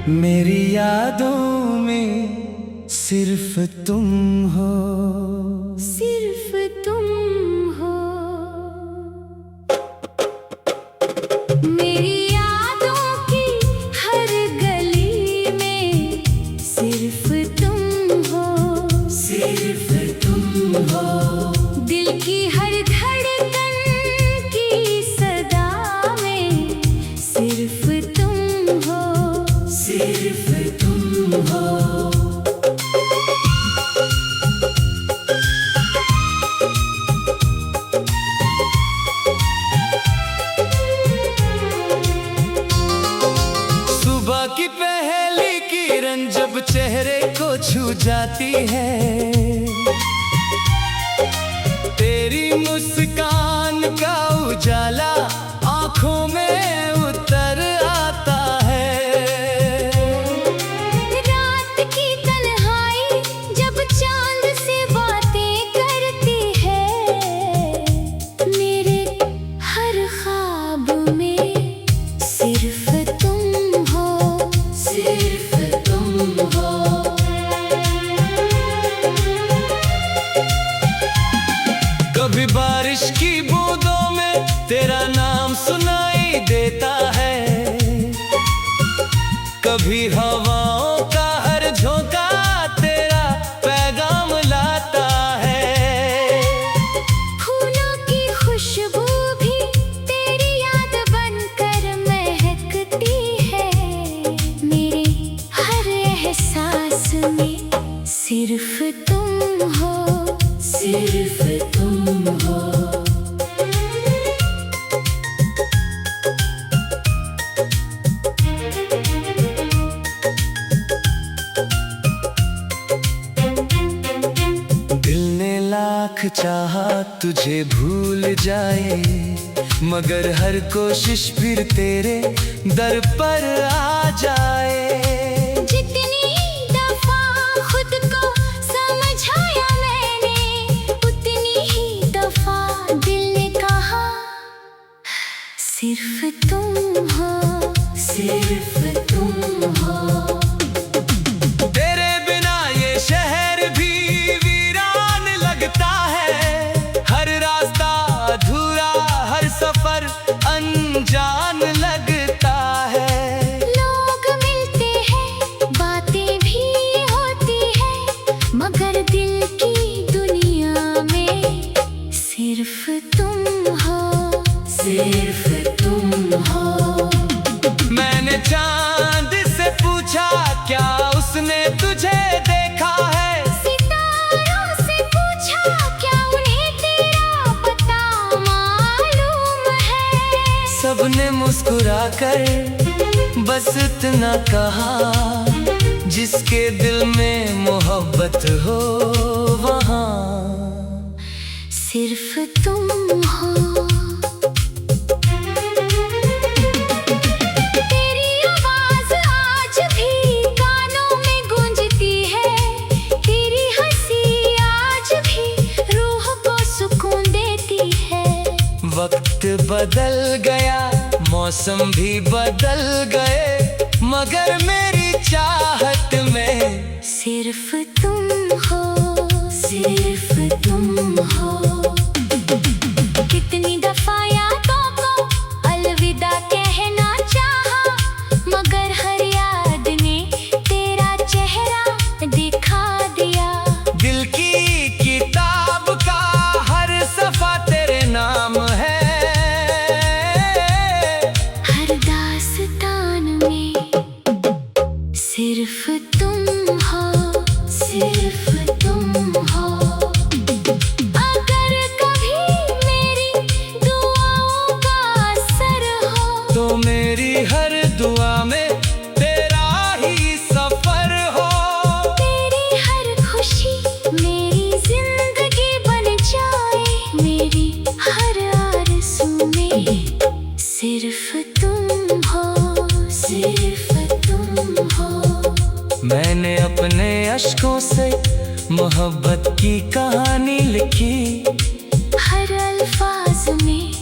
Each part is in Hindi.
मेरी यादों में सिर्फ तुम हो, सिर्फ तुम हो। मेरी यादों की हर गली में सिर्फ तुम हो, सिर्फ तुम हो। दिल की हर धड़कन की सदा में सिर्फ तुम हो, सिर्फ तुम हो। सुबह की पहली किरण जब चेहरे को छू जाती है, तेरी मुस्कान का उजाला आंखों में उतर आता है। रात की तन्हाई जब चांद से बातें करती है, मेरे हर ख्वाब में सिर्फ तुम हो, सिर्फ तुम हो। कभी बारिश की बूंदों में तेरा नाम सुनाई देता है, कभी हवाओं का हर झोंका तेरा पैगाम लाता है। फूलों की खुशबू भी तेरी याद बनकर महकती है, मेरे हर एहसास में सिर्फ तुम हो, सिर्फ तुम हो। दिल ने लाख चाहा तुझे भूल जाए, मगर हर कोशिश फिर तेरे दर पर आ जाए। जितनी दफा खुद को समझाया मैंने, उतनी ही दफा दिल ने कहा सिर्फ तुम हो, सिर्फ तुम हो। तेरे बिना ये शहर भी वीरान लगता है, हर रास्ता अधूरा, हर सफर अनजान लगता है। लोग मिलते हैं, बातें भी होती हैं, मगर दिल की दुनिया में सिर्फ तुम हो, सिर्फ तुम हो। मैंने चांद से पूछा क्या उसने तुझे देखा है, सितारों से पूछा क्या उन्हें तेरा पता मालूम है। सबने मुस्कुराकर बस इतना कहा, जिसके दिल में मोहब्बत हो वहाँ सिर्फ तुम हो। तेरी आवाज आज भी कानों में गूंजती है, तेरी हंसी आज भी रूह को सुकून देती है। वक्त बदल गया, मौसम भी बदल गए, मगर मेरी चाहत में सिर्फ तुम हो, सिर्फ तुम हो। कितनी दफा यादों को अलविदा कहना चाहा, मगर हर याद ने तेरा चेहरा दिखा दिया। दिल की किताब का हर सफा तेरे नाम है, हर दास्तान में सिर्फ तुम हो, सिर्फ तुम हो। अगर कभी मेरी दुआओं का असर हो, तो मेरी हर दुआ में तेरा ही सफर हो। तेरी हर खुशी मेरी जिंदगी बन जाए, मेरी हर आरज़ू में सिर्फ तुम हो, सिर्फ तुम हो। मैंने अपने अश्कों से मोहब्बत की कहानी लिखी, हर अल्फाज में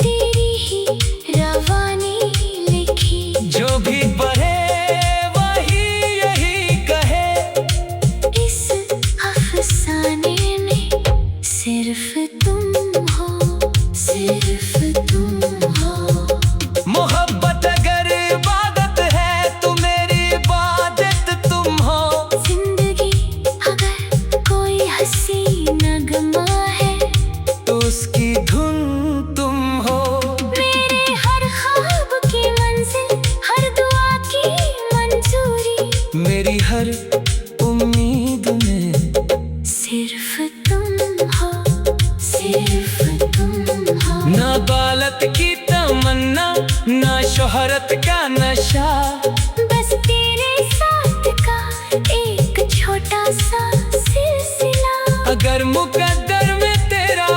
तेरी ही रवानी लिखी। जो भी बहे वो सिर्फ तुम हो। मोहब्बत अगर इबादत है तो मेरी इबादत तुम हो। जिंदगी अगर कोई हंसी नगमा है तो उसकी धुन तुम हो। मेरे हर ख्वाब की मंजिल, हर दुआ की मंजूरी, मेरी हर उम्मीद में सिर्फ तुम हो, सिर्फ तुम हो। ना दौलत की तमन्ना, ना शोहरत का नशा, बस तेरे साथ का एक छोटा सा सिलसिला। अगर मुकद्दर में तेरा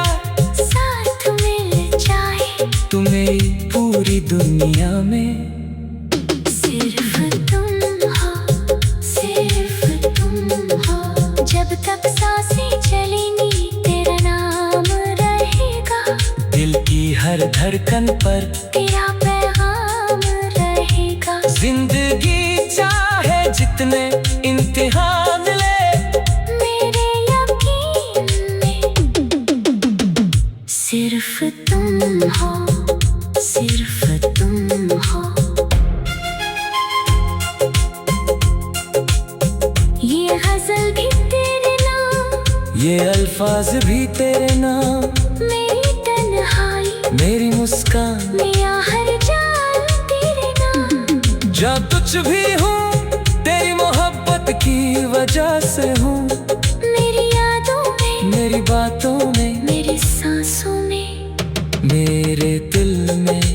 साथ मिल जाए तो मेरी पूरी दुनिया में सिर्फ तुम हो, सिर्फ तुम हो। जब तक सांसें चलेंगी तेरा नाम रहेगा, दिल की हर धड़कन पर तेरा पैगाम रहेगा। जिंदगी चाहे जितने इम्तिहान ले, मेरे यकीन में सिर्फ तुम हो, सिर्फ तुम हो। ये गजल भी तेरे नाम, ये अल्फाज भी तेरे नाम, मेरी तन्हाई मेरी मुस्कान, मेरा हर जान तेरे नाम। जब कुछ भी हूँ तेरी मोहब्बत की वजह से हूँ। मेरी यादों में, मेरी बातों में, मेरी सांसों में, मेरे दिल में,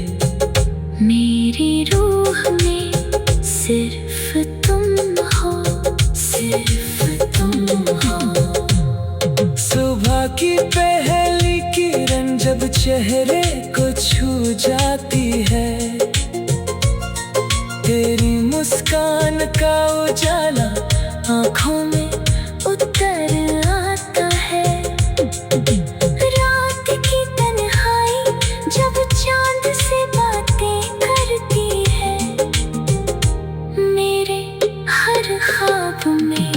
मेरी रूह में सिर्फ तुम हो, सिर्फ तुम हो। सुबह की पहली किरण जब चेहरे को छू जाती है, तेरी मुस्कान का उजाला आँखों में उतर आता है। रात की तन्हाई जब चांद से बातें करती है, मेरे हर ख्वाब में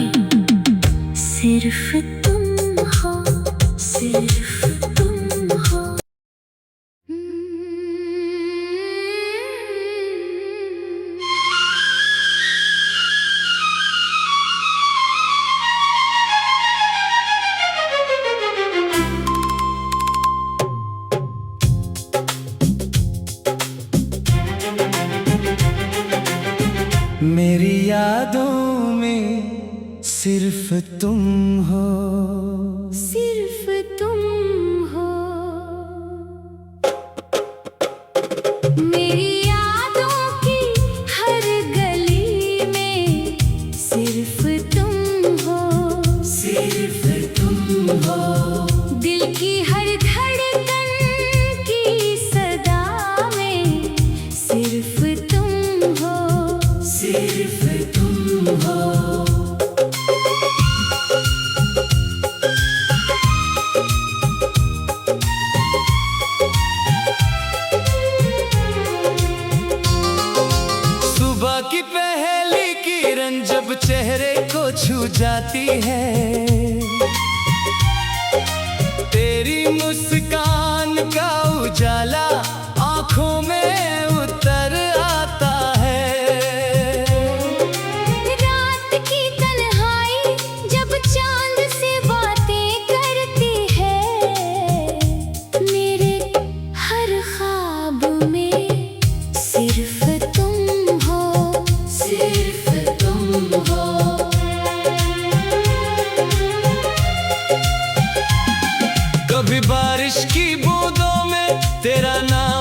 सिर्फ तुम हो, सिर्फ तुम हो। मेरी यादों में सिर्फ तुम हो। सिर्फ तुम हो। मेरी यादों की हर गली में सिर्फ तुम हो, सिर्फ तुम हो। दिल की हर धड़कन की सदा में सिर्फ तुम हो, सिर्फ तुम हो। सुबह की पहली किरण जब चेहरे को छू जाती है, तेरी मुस्कान का उजाला आँखों में उतर आता है। रात की तन्हाई जब चांद से बातें करती है, मेरे हर ख्वाब में सिर्फ तुम हो, सिर्फ तुम हो। कभी बारिश की बूंदों में तेरा नाम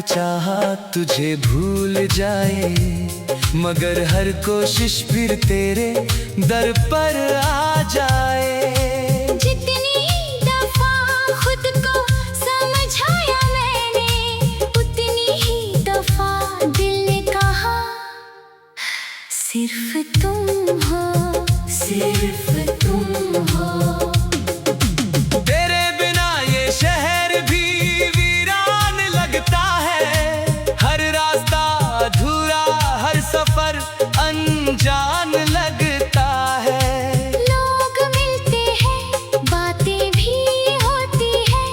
चाहा तुझे भूल जाए, मगर हर कोशिश फिर तेरे दर पर आ जाए। जितनी दफा खुद को समझाया मैंने, उतनी ही दफा दिल ने कहा सिर्फ तुम हो, सिर्फ तुम हो। तेरे बिना ये शहर भी वीरान लगता है, हर रास्ता अधूरा, हर सफर अनजान लगता है। लोग मिलते हैं, बातें भी होती हैं,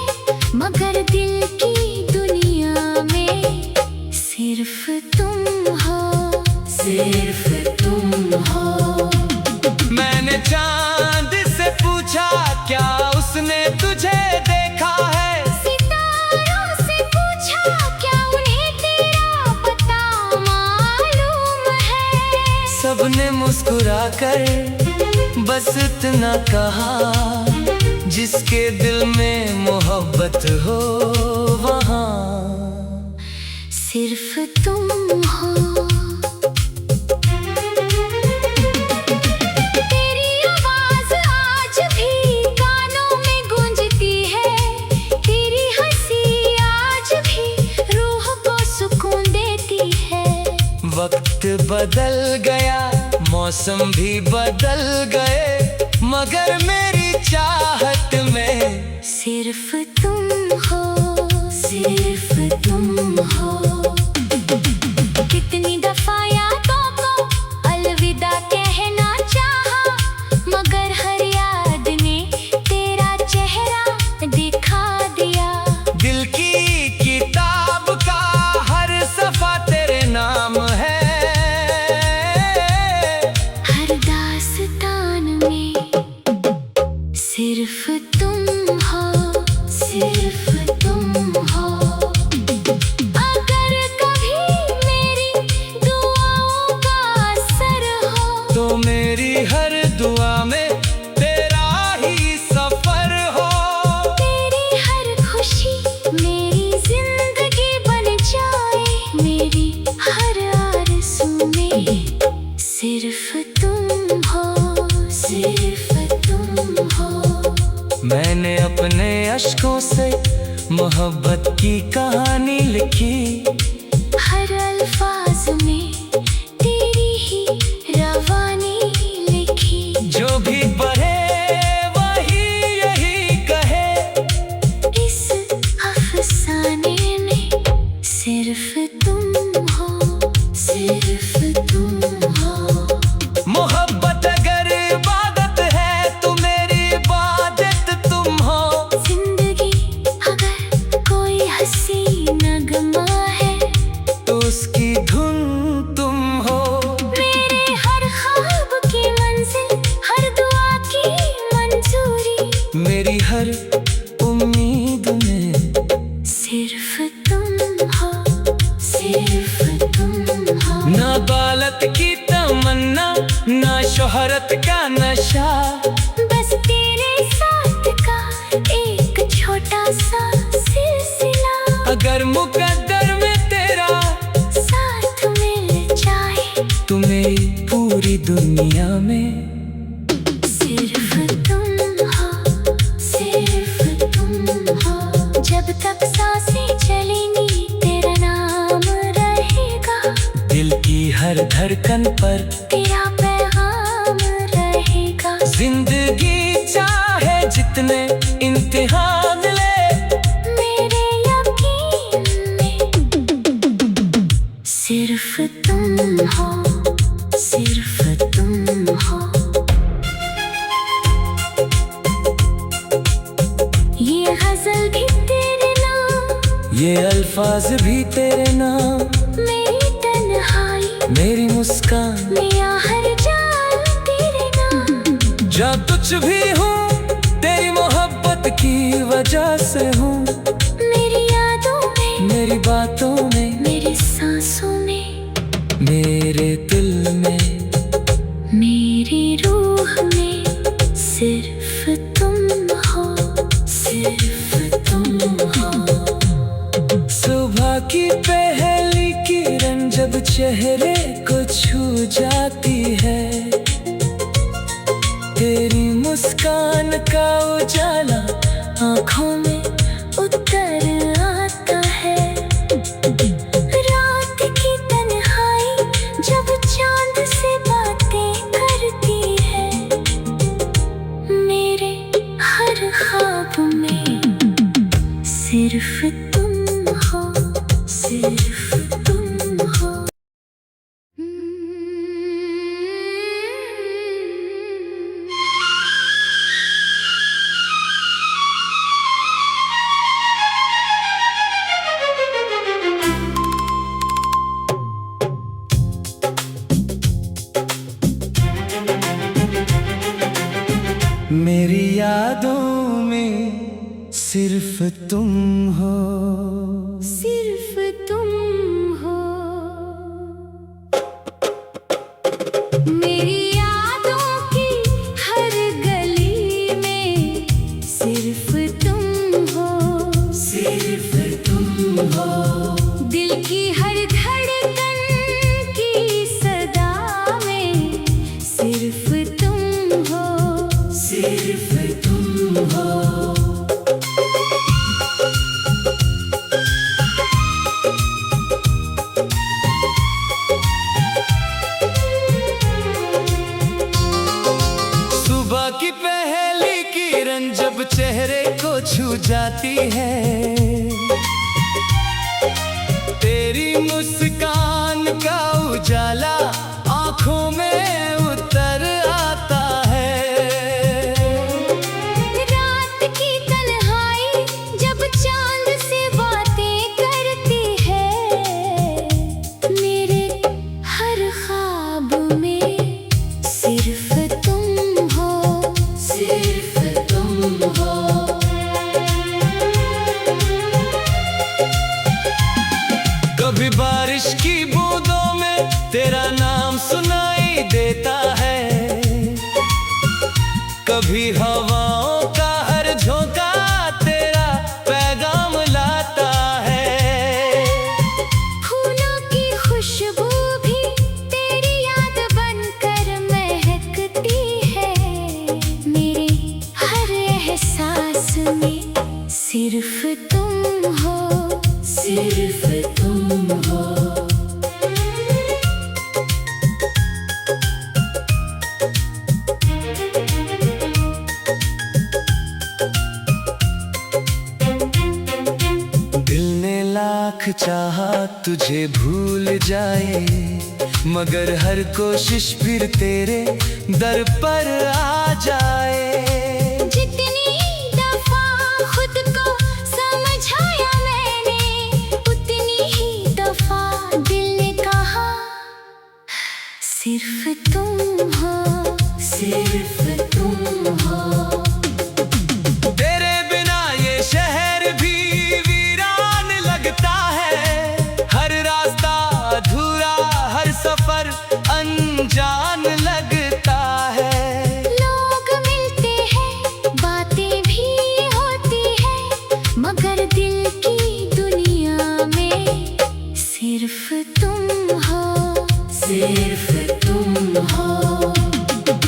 मगर दिल की दुनिया में सिर्फ तुम हो, सिर्फ तुम हो। मैंने चांद से पूछा क्या उसने तुझे देखा है, सितारों से पूछा क्या उन्हें तेरा पता मालूम है। सबने मुस्कुरा कर बस इतना कहा, जिसके दिल में मोहब्बत हो वहाँ सिर्फ तुम हो। तेरी आवाज आज भी कानों में गूंजती है, तेरी हंसी आज भी रूह को सुकून देती है। वक्त बदल गया, मौसम भी बदल गए, मगर मेरी चाहत में सिर्फ तुम हो, सिर्फ तुम हो। कितनी दफा यादों को अलविदा कहना चाहा, मगर हर याद ने तेरा चेहरा दिखा दिया। दिल की किताब का हर सफा तेरे नाम है, हर दास्तान में सिर्फ तुम हो, सिर्फ तुम हो। अगर कभी मेरी दुआओं का असर हो, तो मेरी हर दुआ में तेरा ही सफर हो। तेरी हर खुशी मेरी जिंदगी बन जाए, मेरी हर आरज़ू में सिर्फ तुम हो, सिर्फ तुम हो। मैंने अपने अश्कों से मोहब्बत की कहानी लिखी, हर अल्फाज में तेरी ही रवानी लिखी। जो भी पढ़े वही यही कहे, इस अफसाने में सिर्फ तुम हो, सिर्फ तुम हो। मोहब्बत अगर इबादत है तो मेरी इबादत तुम हो। जिंदगी अगर कोई हंसी नगमा है, तो उसकी धुन तुम हो। मेरे हर ख्वाब की मंजिल, हर दुआ की मंजूरी, मेरी हर उम्मीद में सिर्फ तुम हो, सिर्फ तुम हो। ना दौलत की तमन्ना, ना शोहरत का नशा, बस तेरे साथ का एक छोटा सा सिलसिला। अगर मुकद्दर में तेरा साथ मिल जाए, तो मेरी पूरी दुनिया में सिर्फ तुम हो, सिर्फ तुम हो। जब तक सांसें चलेंगी तेरा नाम रहेगा, दिल की हर धड़कन पर तेरा पैगाम रहेगा। जिंदगी चाहे जितने इम्तिहान ले, मेरे यकीन में सिर्फ तुम हो, सिर्फ तुम हो। ये गजल भी तेरे नाम, ये अल्फाज भी तेरे नाम, मेरी तन्हाई, मेरी मुस्कान, मेरा हर जान तेरे नाम। जब कुछ भी हूँ तेरी मोहब्बत की वजह से हूँ। मेरी यादों में, मेरी बातों में, मेरी सांसों में, मेरे दिल में, मेरी रूह में सिर्फ तुम हो, सिर्फ तुम हो। सुबह की छू जाती है। तेरी मुस्कान का उजाला आँखों में उतर आता है। रात की तन्हाई जब चांद से बातें करती है, मेरे हर ख्वाब में सिर्फ तुम हो, सिर्फ तुम हो। मेरी यादों में सिर्फ तुम हो, सिर्फ तुम हो। मेरी यादों की हर गली में सिर्फ तुम हो, सिर्फ तुम हो। दिल की हर धड़कन की सदा में सिर्फ तुम हो, सिर्फ तुम हो। सुबह की पहली किरण जब चेहरे को छू जाती है, तेरी मुस्कान का उजाला आँखों में उतर आता है। रात की तन्हाई जब चांद से बातें करती है, मेरे हर ख्वाब में सिर्फ तुम हो, सिर्फ तुम हो। कभी बारिश की बूंदों में तेरा नाम सुनाई देता है, कभी हवाओं का हर झोंका तेरा पैगाम लाता है। फूलों की खुशबू भी तेरी याद बनकर महकती है, मेरे हर एहसास में सिर्फ तुम हो, सिर्फ तुम हो। दिल ने लाख चाहा तुझे भूल जाए, मगर हर कोशिश फिर तेरे दर पर आ जाए। जितनी दफा खुद को समझाया मैंने, उतनी ही दफा दिल ने कहा सिर्फ तुम हो, सिर्फ तुम हो। तेरे बिना ये शहर भी वीरान लगता है, हर रास्ता अधूरा, हर सफर अनजान लगता है। लोग मिलते हैं, बातें भी होती हैं, मगर दिल की दुनिया में सिर्फ तुम हो, सिर्फ तुम हो।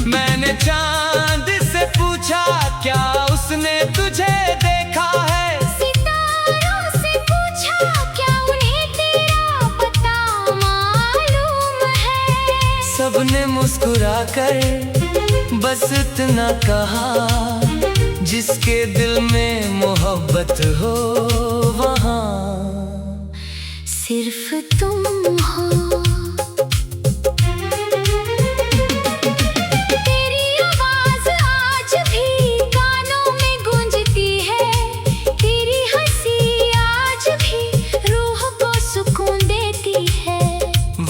मैंने चांद से पूछा क्या उसने तुझे देखा है, सितारों से पूछा क्या उन्हें तेरा पता मालूम है। सबने मुस्कुरा कर बस इतना कहा, जिसके दिल में मोहब्बत हो वहाँ सिर्फ तुम हो। तेरी आवाज आज भी कानों में गूंजती है, तेरी हंसी आज भी रूह को सुकून देती है।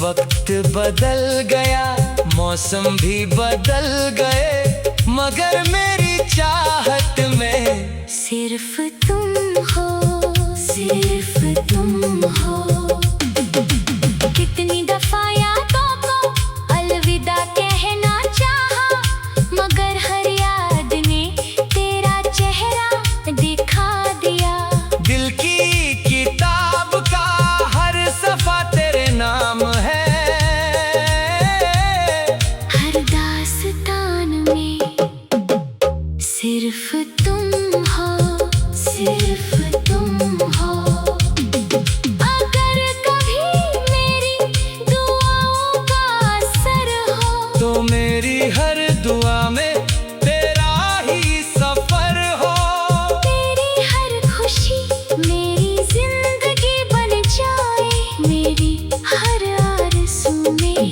वक्त बदल गया, मौसम भी बदल गए, मगर मेरी चाहत में सिर्फ तुम हो, सिर्फ तुम हो। कितनी दफा यादों को अलविदा कहना चाहा, मगर हर याद ने तेरा चेहरा दिखा दिया। दिल की किताब का हर सफा तेरे नाम है, मेरी हर दुआ में तेरा ही सफर हो। तेरी हर खुशी मेरी जिंदगी बन जाए, मेरी हर आरज़ू में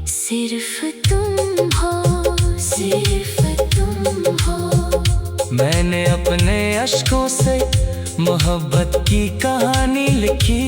सिर्फ तुम हो, सिर्फ तुम हो। मैंने अपने अश्कों से मोहब्बत की कहानी लिखी,